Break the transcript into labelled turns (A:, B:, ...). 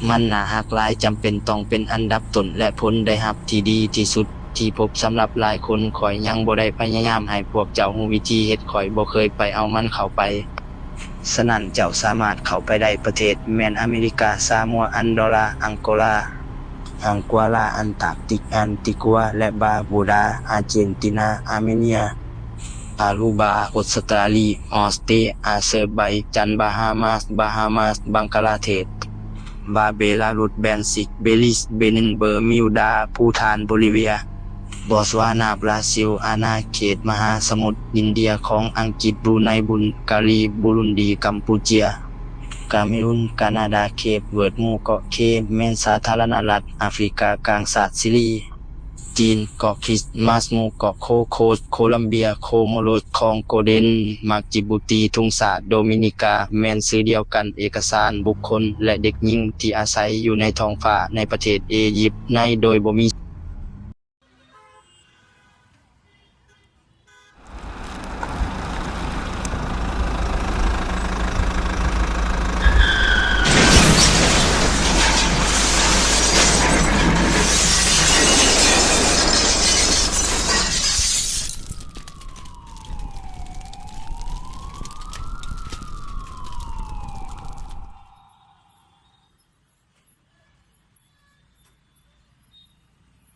A: มันน่าฮักหลายจำเป็นต้องเป็นอันดับต้นและผลได้รับที่ดีที่สุดที่พบสำหรับหลายคนข้อยยังบ่ได้พยายามให้พวกเจ้ารู้วิธีเฮ็ดข้อยบ่เคยไปเอามันเข้าไปฉะนั้นเจ้าสามารถเข้าไปได้ประเทศแม่นอเมริกาซามัวอันดอราอังโกลากัวลาอันตาร์กติกแอนติกัวและบาร์บูดาอาร์เจนตินาอาร์เมเนียอารูบาออสเตรเลียออสเตรอาเซอร์ไบจันบาฮามาสบังกลาเทศบาเบลารุสแบนซิกเบลิสเบนินเบอร์มิวดาภูฏานโบลิเวียบอตสวานาบราซิลอาณาเขตมหาสมุทรอินเดียของอังกฤษบรูไนบุลการีบุรุนดีกัมพูเชียกาเมรูนแคนาดาเคปเวิร์ดหมู่เกาะเคแมนสาธารณรัฐแอฟริกากลางศาสตร์ซิลีจีนเกาะคริสต์มาสหมู่เกาะโคสโคลัมเบียโคโมโรสคองโกเดนมักจิบูตีทุ่งสาโดมินิกาแมนซื้อเดียวกันเอกสารบุคคลและเด็กหญิงที่อาศัยอยู่ในท้องฟ้าในประเทศอียิปต์ในโดยบ่มี